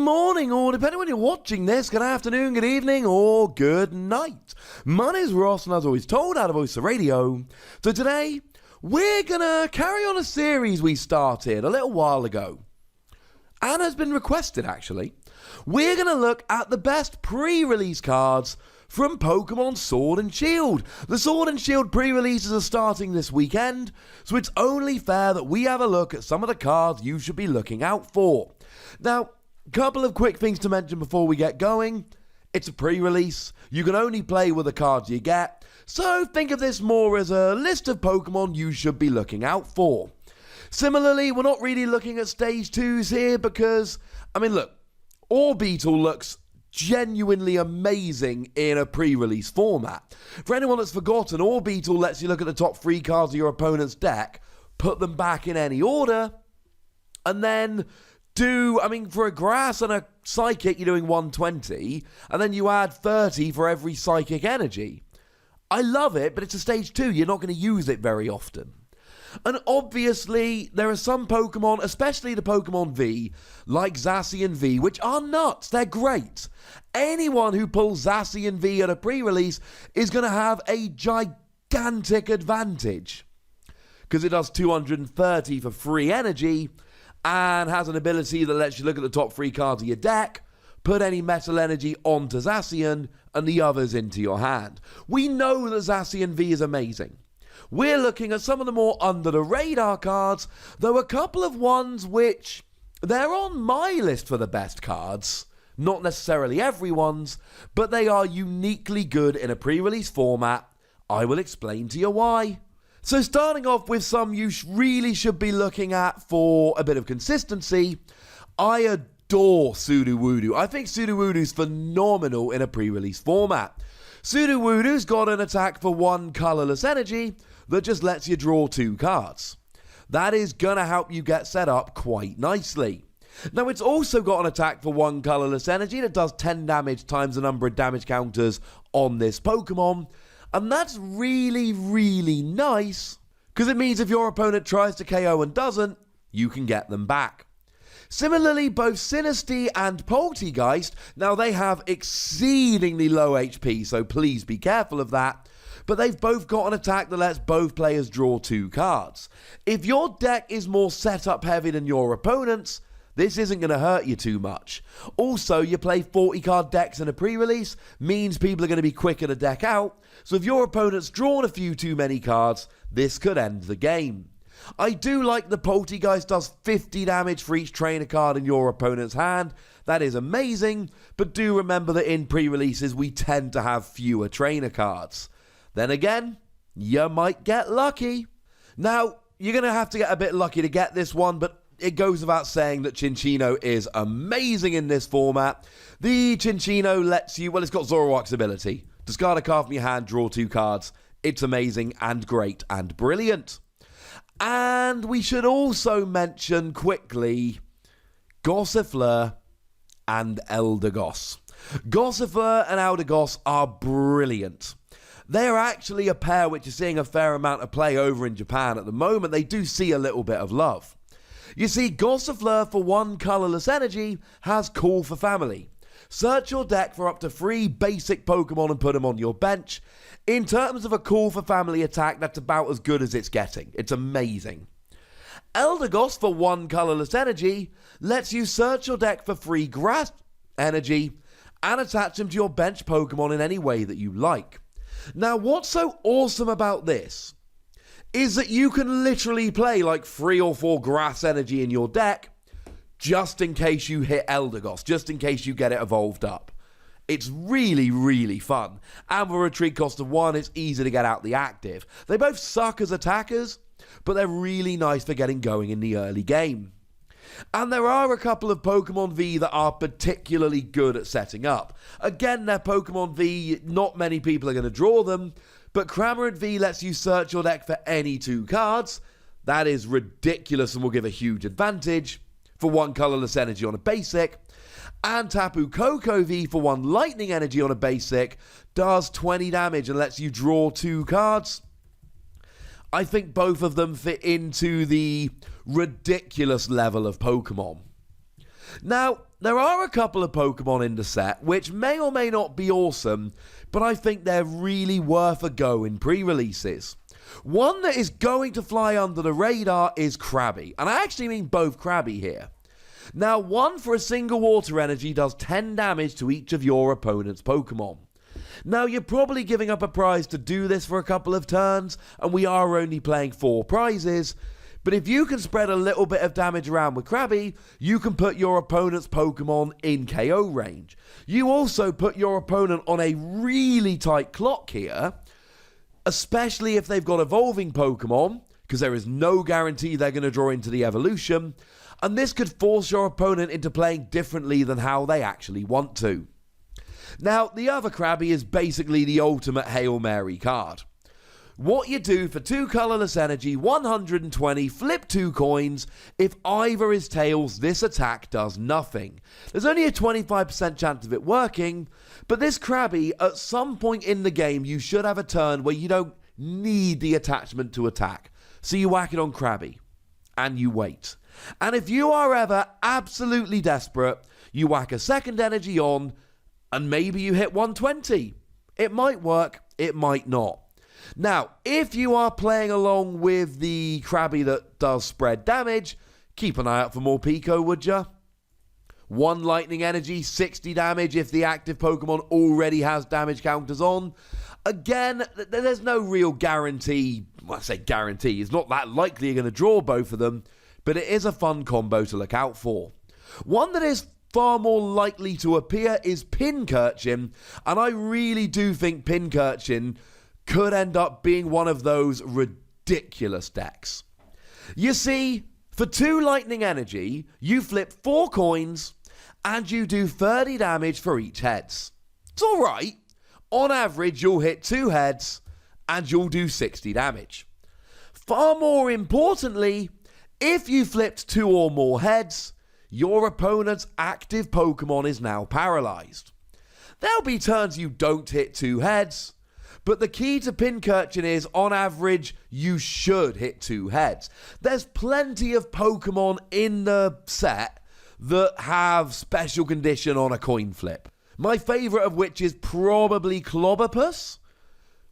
morning, or depending when you're watching this, good afternoon, good evening, or good night. My name's Ross, and as always told, out of Voice of Radio. So today, we're gonna carry on a series we started a little while ago. And has been requested, actually. We're gonna look at the best pre-release cards from Pokemon Sword and Shield. The Sword and Shield pre-releases are starting this weekend, so it's only fair that we have a look at some of the cards you should be looking out for. Now, a couple of quick things to mention before we get going. It's a pre-release. You can only play with the cards you get, so think of this more as a list of Pokemon you should be looking out for. Similarly, we're not really looking at Stage 2s here because, look, AllBeetle looks genuinely amazing in a pre-release format. For anyone that's forgotten, AllBeetle lets you look at the top 3 cards of your opponent's deck, put them back in any order, and then for a grass and a psychic, you're doing 120, and then you add 30 for every psychic energy. I love it, but it's a Stage 2. You're not going to use it very often. And obviously, there are some Pokemon, especially the Pokemon V, like Sassy Envy, which are nuts. They're great. Anyone who pulls Sassy Envy at a pre-release is going to have a gigantic advantage, because it does 230 for free energy, and has an ability that lets you look at the top 3 cards of your deck, put any metal energy onto Zacian, and the others into your hand. We know that Zacian V is amazing. We're looking at some of the more under-the-radar cards, though a couple of ones which, they're on my list for the best cards. Not necessarily everyone's, but they are uniquely good in a pre-release format. I will explain to you why. So starting off with some you really should be looking at for a bit of consistency, I adore Sudowoodo. I think Sudowoodo's phenomenal in a pre-release format. Sudowoodo's got an attack for 1 colourless energy that just lets you draw 2 cards. That is going to help you get set up quite nicely. Now, it's also got an attack for 1 colourless energy that does 10 damage times the number of damage counters on this Pokemon. And that's really, really nice, because it means if your opponent tries to KO and doesn't, you can get them back. Similarly, both Sinistea and Poltergeist, now they have exceedingly low HP, so please be careful of that, but they've both got an attack that lets both players draw 2 cards. If your deck is more setup heavy than your opponent's, this isn't going to hurt you too much. Also, you play 40-card decks in a pre-release, means people are going to be quicker to deck out, so if your opponent's drawn a few too many cards, this could end the game. I do like the Poltergeist does 50 damage for each trainer card in your opponent's hand. That is amazing, but do remember that in pre-releases we tend to have fewer trainer cards. Then again, you might get lucky. Now, you're going to have to get a bit lucky to get this one, but it goes without saying that Chino is amazing in this format. The Chino lets you, it's got Zoroark's ability. Discard a card from your hand, draw 2 cards. It's amazing and great and brilliant. And we should also mention quickly Gossifleur and Eldegoss. Gossifleur and Eldegoss are brilliant. They're actually a pair which is seeing a fair amount of play over in Japan at the moment. They do see a little bit of love. You see, Gossifleur for 1 colourless energy has Call for Family. Search your deck for up to 3 basic Pokemon and put them on your bench. In terms of a Call for Family attack, that's about as good as it's getting. It's amazing. Eldegoss for 1 colourless energy lets you search your deck for 3 grass energy and attach them to your bench Pokemon in any way that you like. Now, what's so awesome about this is that you can literally play like 3 or 4 grass energy in your deck just in case you hit Eldegoss, just in case you get it evolved up. It's really, really fun. And with a retreat cost of 1, it's easy to get out the active. They both suck as attackers, but they're really nice for getting going in the early game. And there are a couple of Pokemon V that are particularly good at setting up. Again, they're Pokemon V, not many people are going to draw them, but CRAM Route V lets you search your deck for any 2 cards. That is ridiculous and will give a huge advantage for 1 colourless energy on a basic. And Tapu Koko V for 1 lightning energy on a basic does 20 damage and lets you draw 2 cards. I think both of them fit into the ridiculous level of Pokemon. Now, there are a couple of Pokemon in the set which may or may not be awesome, but I think they're really worth a go in pre-releases. One that is going to fly under the radar is Crabby, and I actually mean both Crabby here. Now, one for a single water energy does 10 damage to each of your opponent's Pokemon. Now, you're probably giving up a prize to do this for a couple of turns, and we are only playing 4 prizes, but if you can spread a little bit of damage around with Crabby, you can put your opponent's Pokemon in KO range. You also put your opponent on a really tight clock here, especially if they've got evolving Pokemon, because there is no guarantee they're going to draw into the evolution, and this could force your opponent into playing differently than how they actually want to. Now, the other Crabby is basically the ultimate Hail Mary card. What you do for 2 colorless energy, 120, flip 2 coins. If either is tails, this attack does nothing. There's only a 25% chance of it working, but this Crabby, at some point in the game, you should have a turn where you don't need the attachment to attack. So you whack it on Crabby, and you wait. And if you are ever absolutely desperate, you whack a second energy on, and maybe you hit 120. It might work, it might not. Now, if you are playing along with the Crabby that does spread damage, keep an eye out for more Pico, would ya? 1 lightning energy, 60 damage if the active Pokemon already has damage counters on. Again, there's no real guarantee. Well, I say guarantee, it's not that likely you're going to draw both of them, but it is a fun combo to look out for. One that is far more likely to appear is Pincurchin, and I really do think Pincurchin could end up being one of those ridiculous decks. You see, for 2 lightning energy, you flip 4 coins and you do 30 damage for each heads. It's alright. On average, you'll hit 2 heads and you'll do 60 damage. Far more importantly, if you flipped 2 or more heads, your opponent's active Pokemon is now paralyzed. There'll be turns you don't hit 2 heads, but the key to Pincurchin is, on average, you should hit 2 heads. There's plenty of Pokemon in the set that have special condition on a coin flip. My favourite of which is probably Clobber.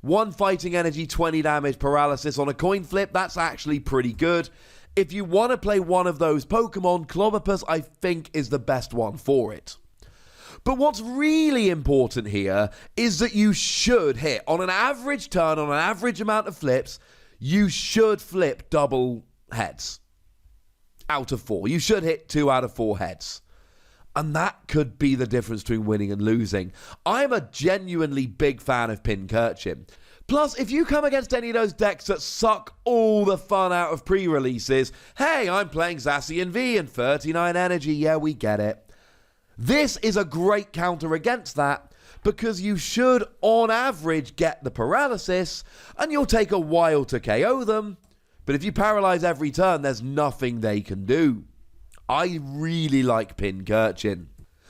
1 fighting energy, 20 damage, paralysis on a coin flip. That's actually pretty good. If you want to play one of those Pokemon, Clobber, I think, is the best one for it. But what's really important here is that you should hit, on an average turn, on an average amount of flips, you should flip double heads out of 4. You should hit 2 out of 4 heads. And that could be the difference between winning and losing. I'm a genuinely big fan of Pincurchin. Plus, if you come against any of those decks that suck all the fun out of pre-releases, hey, I'm playing Sassy Envy and 39 energy, yeah, we get it. This is a great counter against that, because you should, on average, get the paralysis, and you'll take a while to KO them, but if you paralyze every turn, there's nothing they can do. I really like Pincurchin.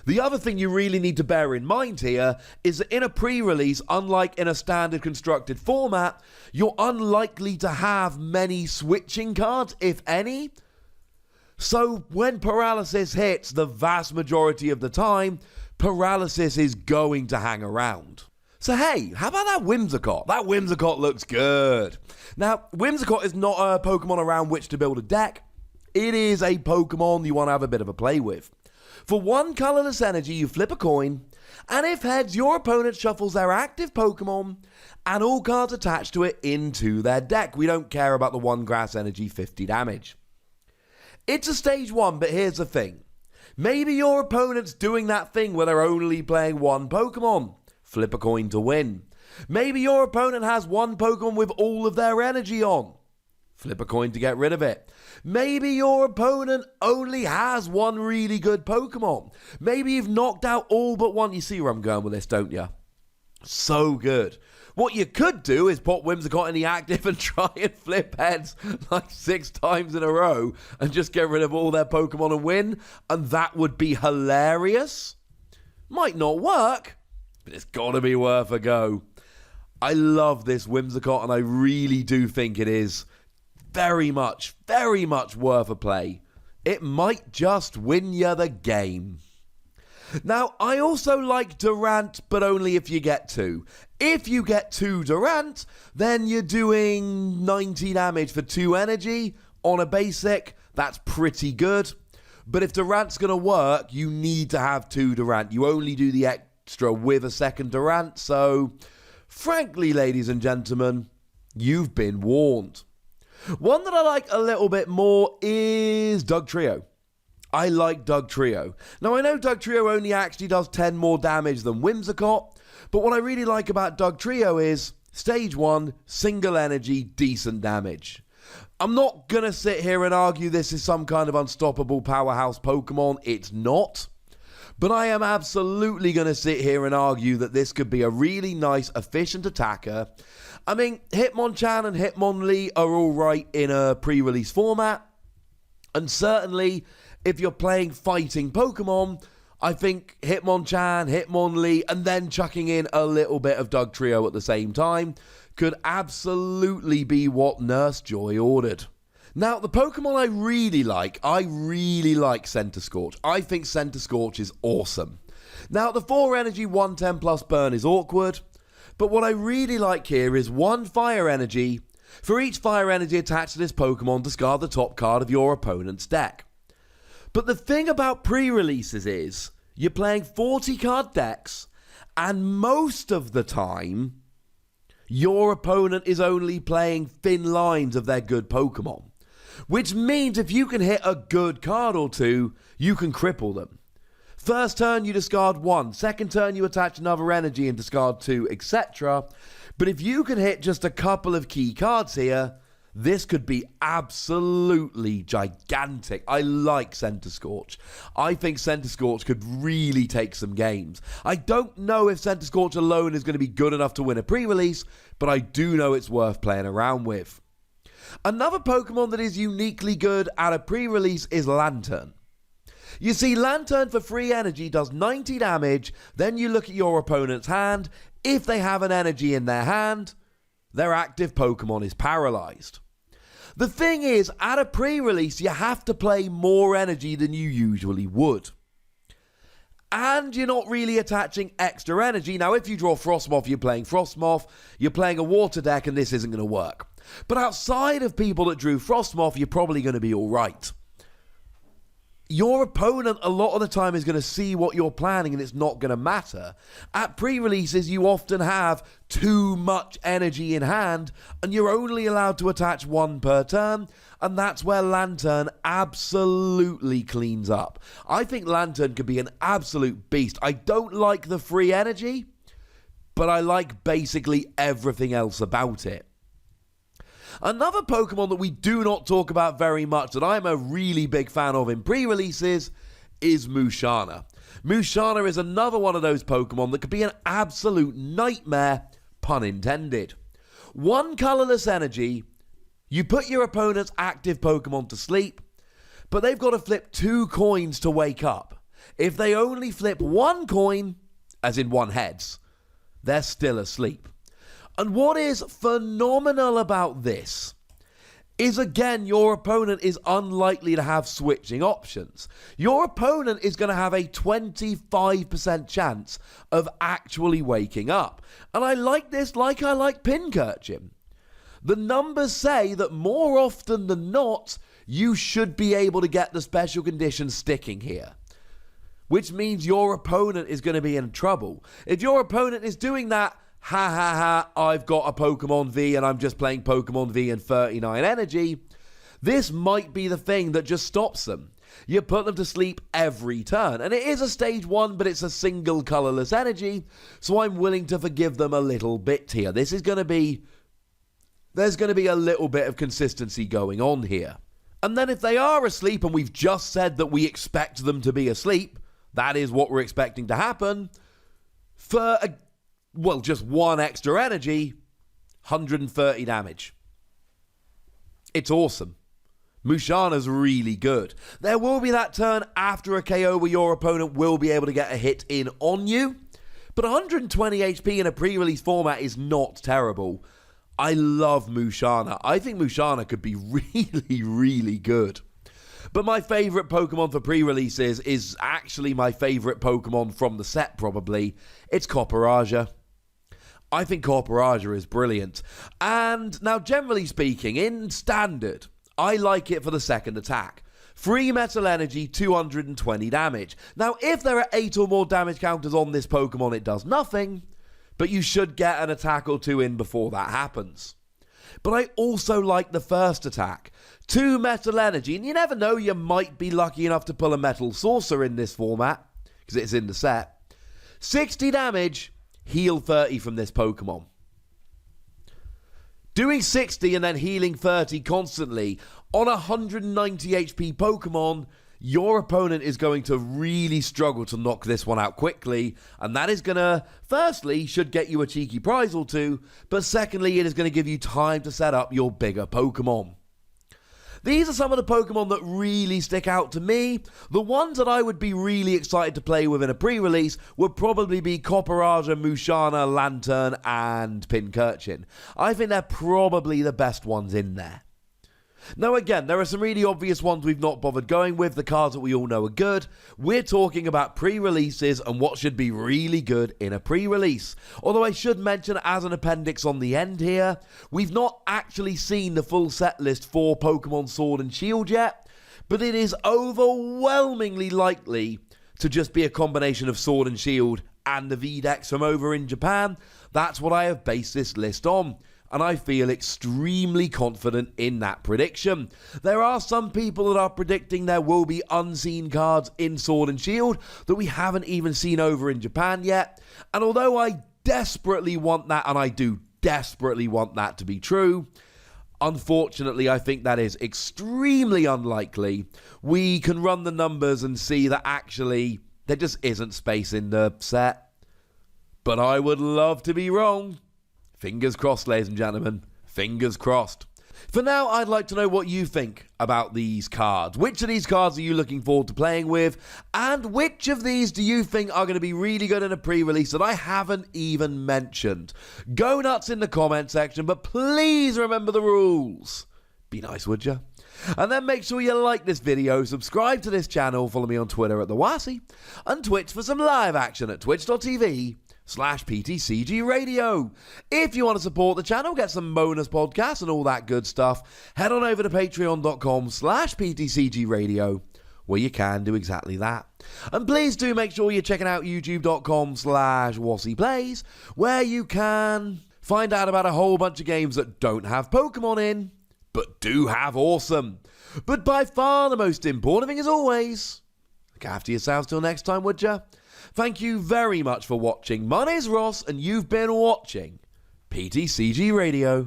The other thing you really need to bear in mind here is that in a pre-release, unlike in a standard constructed format, you're unlikely to have many switching cards, if any. So when paralysis hits, the vast majority of the time, paralysis is going to hang around. So hey, how about that Whimsical? That Whimsical looks good. Now, Whimsical is not a Pokemon around which to build a deck. It is a Pokemon you want to have a bit of a play with. For 1 colorless energy, you flip a coin, and if heads, your opponent shuffles their active Pokemon and all cards attached to it into their deck. We don't care about the 1 grass energy, 50 damage. It's a stage 1, but here's the thing. Maybe your opponent's doing that thing where they're only playing 1 Pokemon. Flip a coin to win. Maybe your opponent has 1 Pokemon with all of their energy on. Flip a coin to get rid of it. Maybe your opponent only has 1 really good Pokemon. Maybe you've knocked out all but 1. You see where I'm going with this, don't you? So good. What you could do is put Whimsical in the active and try and flip heads like 6 times in a row and just get rid of all their Pokemon and win, and that would be hilarious. Might not work, but it's got to be worth a go. I love this Whimsical, and I really do think it is very much worth a play it might just win you the game. Now, I also like Durant, but only if you get 2. If you get 2 Durant, then you're doing 90 damage for 2 energy on a basic. That's pretty good. But if Durant's going to work, you need to have 2 Durant. You only do the extra with a second Durant. So, frankly, ladies and gentlemen, you've been warned. One that I like a little bit more is Dugtrio. I like Dugtrio. Now, I know Dugtrio only actually does 10 more damage than Whimsical, but what I really like about Dugtrio is stage 1, single energy, decent damage. I'm not going to sit here and argue this is some kind of unstoppable powerhouse Pokemon. It's not. But I am absolutely going to sit here and argue that this could be a really nice, efficient attacker. I mean, Hitmonchan and Hitmonlee are alright in a pre-release format. And certainly, if you're playing fighting Pokemon, I think Hitmonchan, Hitmonlee, and then chucking in a little bit of Dugtrio at the same time could absolutely be what Nurse Joy ordered. Now, the Pokemon I really like Scorch. I think Scorch is awesome. Now, the 4 energy 110 plus burn is awkward, but what I really like here is 1 fire energy. For each fire energy attached to this Pokemon, discard the top card of your opponent's deck. But the thing about pre-releases is, you're playing 40 card decks, and most of the time, your opponent is only playing thin lines of their good Pokemon. Which means if you can hit a good card or 2, you can cripple them. First turn you discard 1, second turn you attach another energy and discard 2, etc. But if you can hit just a couple of key cards here, this could be absolutely gigantic. I like Scorch. I think Scorch could really take some games. I don't know if Scorch alone is going to be good enough to win a pre-release, but I do know it's worth playing around with. Another Pokemon that is uniquely good at a pre-release is Lantern. You see, Lantern for free energy does 90 damage, then you look at your opponent's hand. If they have an energy in their hand, their active Pokemon is paralyzed. The thing is, at a pre-release, you have to play more energy than you usually would. And you're not really attaching extra energy. Now, if you draw Frostmoth, you're playing Frostmoth. You're playing a water deck, and this isn't going to work. But outside of people that drew Frostmoth, you're probably going to be all right. Your opponent, a lot of the time, is going to see what you're planning, and it's not going to matter. At pre-releases, you often have too much energy in hand, and you're only allowed to attach 1 per turn, and that's where Lantern absolutely cleans up. I think Lantern could be an absolute beast. I don't like the free energy, but I like basically everything else about it. Another Pokemon that we do not talk about very much that I'm a really big fan of in pre-releases is Musharna. Musharna is another one of those Pokemon that could be an absolute nightmare, pun intended. 1 colorless energy, you put your opponent's active Pokemon to sleep, but they've got to flip 2 coins to wake up. If they only flip 1 coin, as in 1 heads, they're still asleep. And what is phenomenal about this is, again, your opponent is unlikely to have switching options. Your opponent is going to have a 25% chance of actually waking up. And I like this like I like Pincurchin. The numbers say that more often than not, you should be able to get the special conditions sticking here. Which means your opponent is going to be in trouble. If your opponent is doing that, I've got a Pokemon V and I'm just playing Pokemon V and 39 energy, this might be the thing that just stops them. You put them to sleep every turn. And it is a stage 1, but it's a single colorless energy, so I'm willing to forgive them a little bit here. There's going to be a little bit of consistency going on here. And then if they are asleep, and we've just said that we expect them to be asleep, that is what we're expecting to happen, for just 1 extra energy, 130 damage. It's awesome. Musharna's really good. There will be that turn after a KO where your opponent will be able to get a hit in on you, but 120 HP in a pre-release format is not terrible. I love Musharna. I think Musharna could be really, really good. But my favourite Pokemon for pre-releases is actually my favourite Pokemon from the set, probably. It's Copperajah. I think Copperajah is brilliant. And now, generally speaking, in Standard, I like it for the second attack. 3 Metal Energy, 220 damage. Now, if there are 8 or more damage counters on this Pokemon, it does nothing. But you should get an attack or 2 in before that happens. But I also like the first attack. 2 Metal Energy, and you never know, you might be lucky enough to pull a Metal Saucer in this format, because it's in the set. 60 damage, heal 30 from this Pokemon. Doing 60 and then healing 30 constantly on a 190 HP Pokemon, your opponent is going to really struggle to knock this one out quickly, and that is going to, firstly, should get you a cheeky prize or 2, but secondly, it is going to give you time to set up your bigger Pokemon. These are some of the Pokemon that really stick out to me. The ones that I would be really excited to play with in a pre-release would probably be Copperajah, Musharna, Lantern, and Pincurchin. I think they're probably the best ones in there. Now again, there are some really obvious ones we've not bothered going with, the cards that we all know are good. We're talking about pre-releases and what should be really good in a pre-release. Although I should mention as an appendix on the end here, we've not actually seen the full set list for Pokemon Sword and Shield yet, but it is overwhelmingly likely to just be a combination of Sword and Shield and the V-Dex from over in Japan. That's what I have based this list on. And I feel extremely confident in that prediction. There are some people that are predicting there will be unseen cards in Sword and Shield that we haven't even seen over in Japan yet. And although I desperately want that, and I do desperately want that to be true, unfortunately, I think that is extremely unlikely. We can run the numbers and see that actually there just isn't space in the set. But I would love to be wrong. Fingers crossed, ladies and gentlemen. Fingers crossed. For now, I'd like to know what you think about these cards. Which of these cards are you looking forward to playing with? And which of these do you think are going to be really good in a pre-release that I haven't even mentioned? Go nuts in the comment section, but please remember the rules. Be nice, would you? And then make sure you like this video, subscribe to this channel, follow me on Twitter at TheWassy, and Twitch for some live action at twitch.tv/PTCGRadio. If you want to support the channel, get some bonus podcasts and all that good stuff, head on over to patreon.com/PTCGRadio, where you can do exactly that. And please do make sure you're checking out youtube.com/WassyPlays, where you can find out about a whole bunch of games that don't have Pokemon in, but do have awesome. But by far the most important thing, as always, look after yourselves till next time, would ya? Thank you very much for watching. My name's Ross, and you've been watching PTCG Radio.